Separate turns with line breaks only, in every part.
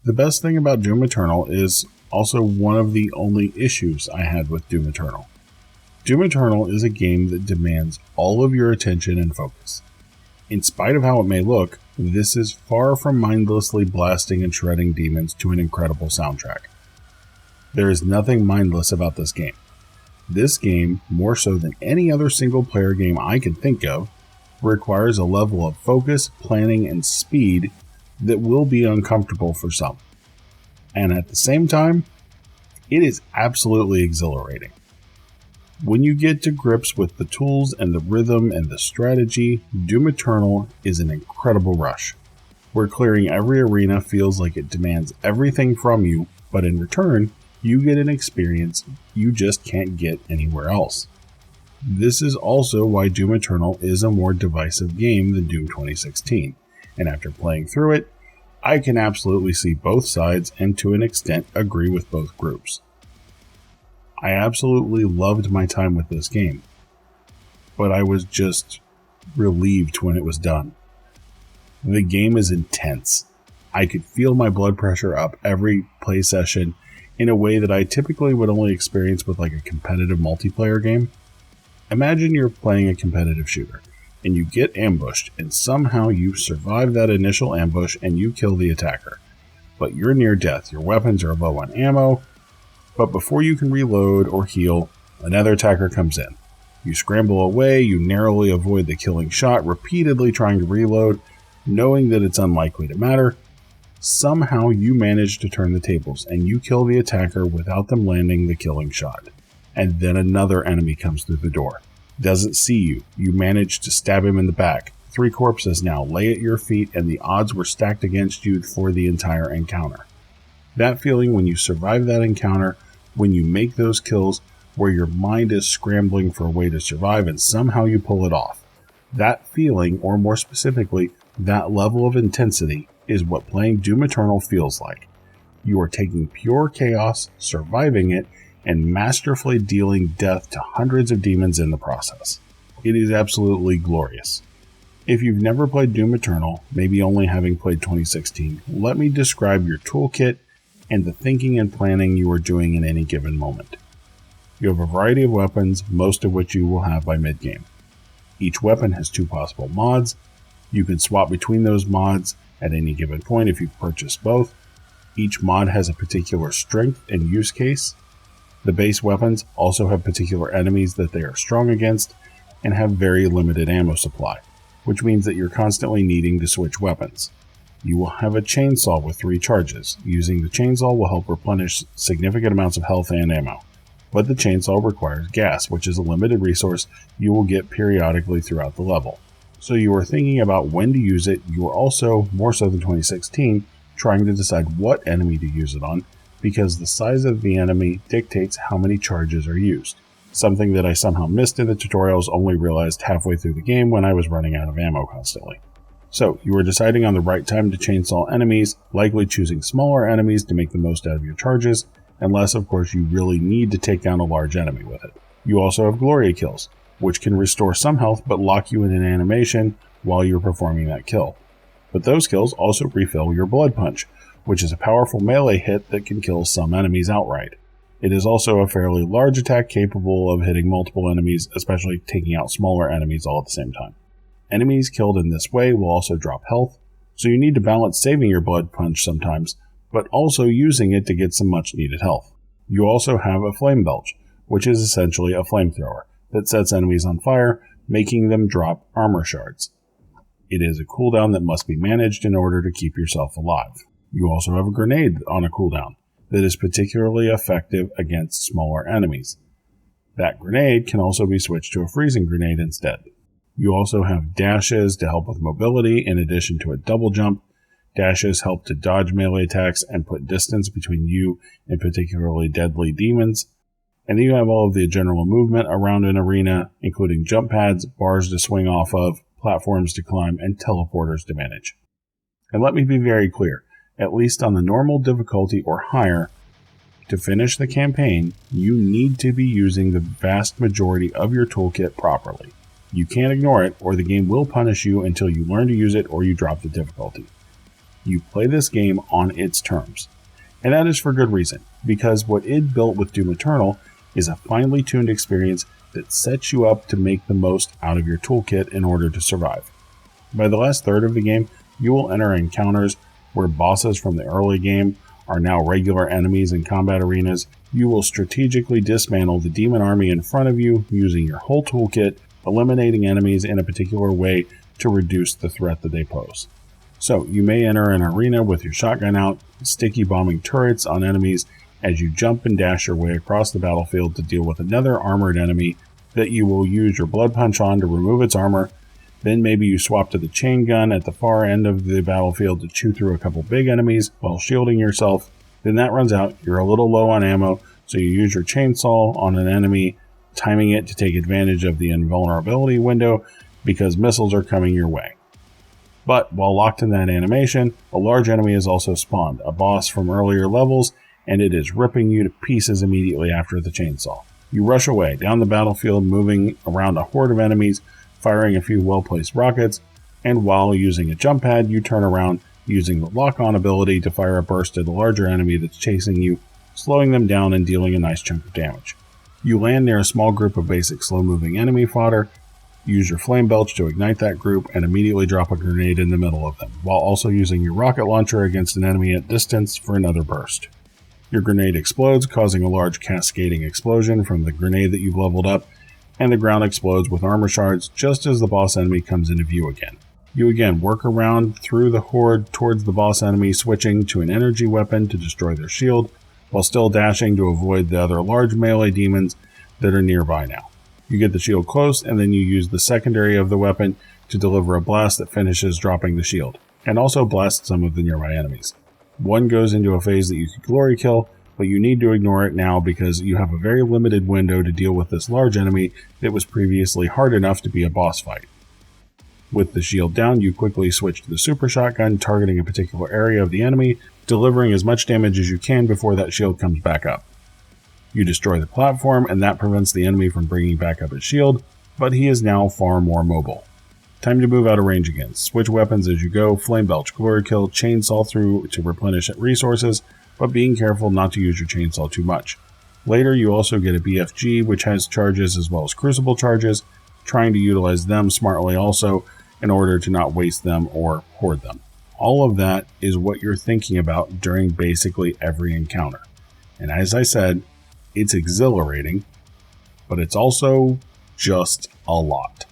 The best thing about Doom Eternal is also one of the only issues I had with Doom Eternal. Doom Eternal is a game that demands all of your attention and focus. In spite of how it may look, this is far from mindlessly blasting and shredding demons to an incredible soundtrack. There is nothing mindless about this game. This game, more so than any other single-player game I can think of, requires a level of focus, planning, and speed that will be uncomfortable for some. And at the same time, it is absolutely exhilarating. When you get to grips with the tools and the rhythm and the strategy, Doom Eternal is an incredible rush, where clearing every arena feels like it demands everything from you, but in return, you get an experience you just can't get anywhere else. This is also why Doom Eternal is a more divisive game than Doom 2016, and after playing through it, I can absolutely see both sides and to an extent agree with both groups. I absolutely loved my time with this game, but I was just relieved when it was done. The game is intense. I could feel my blood pressure up every play session in a way that I typically would only experience with like a competitive multiplayer game. Imagine you're playing a competitive shooter, and you get ambushed, and somehow you survive that initial ambush and you kill the attacker. But you're near death, your weapons are low on ammo, but before you can reload or heal, another attacker comes in. You scramble away, you narrowly avoid the killing shot, repeatedly trying to reload, knowing that it's unlikely to matter. Somehow you manage to turn the tables, and you kill the attacker without them landing the killing shot. And then another enemy comes through the door. Doesn't see you. You manage to stab him in the back. 3 corpses now lay at your feet, and the odds were stacked against you for the entire encounter. That feeling when you survive that encounter, when you make those kills, where your mind is scrambling for a way to survive and somehow you pull it off. That feeling, or more specifically, that level of intensity, is what playing Doom Eternal feels like. You are taking pure chaos, surviving it, and masterfully dealing death to hundreds of demons in the process. It is absolutely glorious. If you've never played Doom Eternal, maybe only having played 2016, let me describe your toolkit and the thinking and planning you are doing in any given moment. You have a variety of weapons, most of which you will have by mid-game. Each weapon has 2 possible mods. You can swap between those mods at any given point if you've purchased both. Each mod has a particular strength and use case. The base weapons also have particular enemies that they are strong against and have very limited ammo supply, which means that you're constantly needing to switch weapons. You will have a chainsaw with 3 charges. Using the chainsaw will help replenish significant amounts of health and ammo. But the chainsaw requires gas, which is a limited resource you will get periodically throughout the level. So you are thinking about when to use it. You are also, more so than 2016, trying to decide what enemy to use it on, because the size of the enemy dictates how many charges are used. Something that I somehow missed in the tutorials, only realized halfway through the game when I was running out of ammo constantly. So, you are deciding on the right time to chainsaw enemies, likely choosing smaller enemies to make the most out of your charges, unless of course you really need to take down a large enemy with it. You also have Gloria kills, which can restore some health but lock you in an animation while you're performing that kill. But those kills also refill your Blood Punch, which is a powerful melee hit that can kill some enemies outright. It is also a fairly large attack capable of hitting multiple enemies, especially taking out smaller enemies all at the same time. Enemies killed in this way will also drop health, so you need to balance saving your Blood Punch sometimes, but also using it to get some much needed health. You also have a Flame Belch, which is essentially a flamethrower that sets enemies on fire, making them drop armor shards. It is a cooldown that must be managed in order to keep yourself alive. You also have a grenade on a cooldown that is particularly effective against smaller enemies. That grenade can also be switched to a freezing grenade instead. You also have dashes to help with mobility in addition to a double jump. Dashes help to dodge melee attacks and put distance between you and particularly deadly demons. And then you have all of the general movement around an arena, including jump pads, bars to swing off of, platforms to climb, and teleporters to manage. And let me be very clear, at least on the normal difficulty or higher, to finish the campaign, you need to be using the vast majority of your toolkit properly. You can't ignore it, or the game will punish you until you learn to use it or you drop the difficulty. You play this game on its terms. And that is for good reason, because what id built with Doom Eternal is a finely tuned experience that sets you up to make the most out of your toolkit in order to survive. By the last third of the game, you will enter encounters where bosses from the early game are now regular enemies in combat arenas. You will strategically dismantle the demon army in front of you using your whole toolkit, eliminating enemies in a particular way to reduce the threat that they pose. So, you may enter an arena with your shotgun out, sticky bombing turrets on enemies as you jump and dash your way across the battlefield to deal with another armored enemy that you will use your blood punch on to remove its armor. Then maybe you swap to the chain gun at the far end of the battlefield to chew through a couple big enemies while shielding yourself. Then that runs out, you're a little low on ammo, so you use your chainsaw on an enemy, timing it to take advantage of the invulnerability window because missiles are coming your way. But while locked in that animation, a large enemy is also spawned, a boss from earlier levels, and it is ripping you to pieces immediately after the chainsaw. You rush away down the battlefield, moving around a horde of enemies, firing a few well-placed rockets, and while using a jump pad, you turn around using the lock-on ability to fire a burst at a larger enemy that's chasing you, slowing them down and dealing a nice chunk of damage. You land near a small group of basic slow-moving enemy fodder, use your flame belch to ignite that group, and immediately drop a grenade in the middle of them, while also using your rocket launcher against an enemy at distance for another burst. Your grenade explodes, causing a large cascading explosion from the grenade that you've leveled up, and the ground explodes with armor shards just as the boss enemy comes into view again. You again work around through the horde towards the boss enemy, switching to an energy weapon to destroy their shield, while still dashing to avoid the other large melee demons that are nearby now. You get the shield close, and then you use the secondary of the weapon to deliver a blast that finishes dropping the shield, and also blasts some of the nearby enemies. One goes into a phase that you can glory kill, but you need to ignore it now because you have a very limited window to deal with this large enemy that was previously hard enough to be a boss fight. With the shield down, you quickly switch to the super shotgun, targeting a particular area of the enemy, delivering as much damage as you can before that shield comes back up. You destroy the platform, and that prevents the enemy from bringing back up his shield, but he is now far more mobile. Time to move out of range again. Switch weapons as you go, flame belch, glory kill, chainsaw through to replenish resources, but being careful not to use your chainsaw too much. Later, you also get a BFG, which has charges as well as crucible charges, trying to utilize them smartly also in order to not waste them or hoard them. All of that is what you're thinking about during basically every encounter. And as I said, it's exhilarating, but it's also just a lot.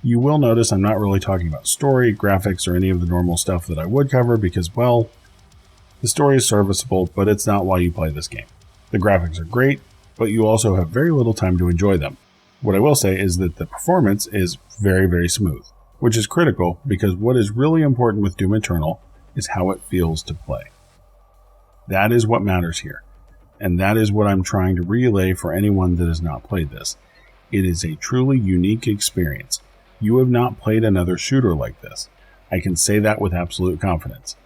You will notice I'm not really talking about story, graphics, or any of the normal stuff that I would cover because, well, the story is serviceable, but it's not why you play this game. The graphics are great, but you also have very little time to enjoy them. What I will say is that the performance is very, very smooth, which is critical because what is really important with Doom Eternal is how it feels to play. That is what matters here, and that is what I'm trying to relay for anyone that has not played this. It is a truly unique experience. You have not played another shooter like this. I can say that with absolute confidence.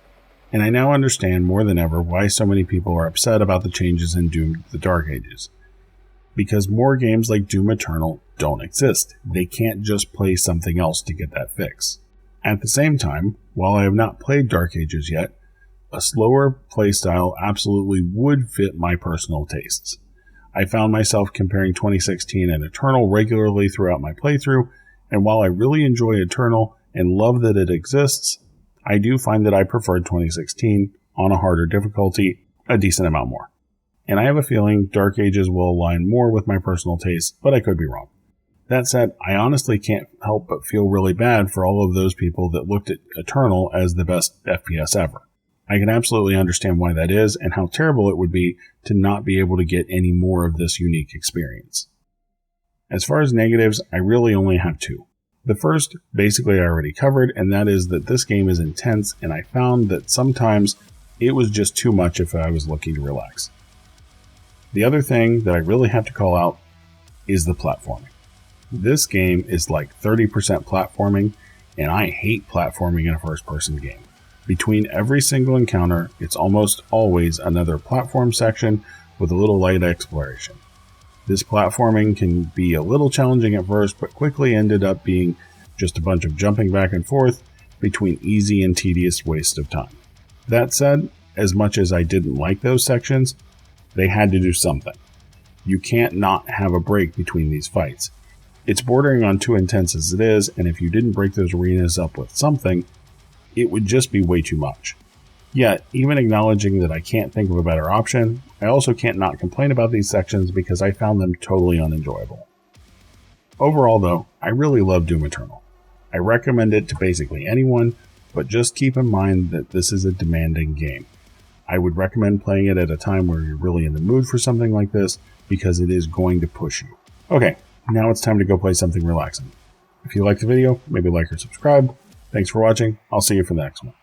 And I now understand more than ever why so many people are upset about the changes in Doom the Dark Ages. Because more games like Doom Eternal don't exist. They can't just play something else to get that fix. At the same time, while I have not played Dark Ages yet, a slower playstyle absolutely would fit my personal tastes. I found myself comparing 2016 and Eternal regularly throughout my playthrough, and while I really enjoy Eternal and love that it exists, I do find that I preferred 2016 on a harder difficulty a decent amount more. And I have a feeling Dark Ages will align more with my personal tastes, but I could be wrong. That said, I honestly can't help but feel really bad for all of those people that looked at Eternal as the best FPS ever. I can absolutely understand why that is and how terrible it would be to not be able to get any more of this unique experience. As far as negatives, I really only have two. The first, basically I already covered, and that is that this game is intense, and I found that sometimes it was just too much if I was looking to relax. The other thing that I really have to call out is the platforming. This game is like 30% platforming, and I hate platforming in a first-person game. Between every single encounter, it's almost always another platform section with a little light exploration. This platforming can be a little challenging at first, but quickly ended up being just a bunch of jumping back and forth between easy and tedious waste of time. That said, as much as I didn't like those sections, they had to do something. You can't not have a break between these fights. It's bordering on too intense as it is, and if you didn't break those arenas up with something, it would just be way too much. Yet, even acknowledging that I can't think of a better option, I also can't not complain about these sections because I found them totally unenjoyable. Overall though, I really love Doom Eternal. I recommend it to basically anyone, but just keep in mind that this is a demanding game. I would recommend playing it at a time where you're really in the mood for something like this, because it is going to push you. Okay, now it's time to go play something relaxing. If you liked the video, maybe like or subscribe. Thanks for watching. I'll see you for the next one.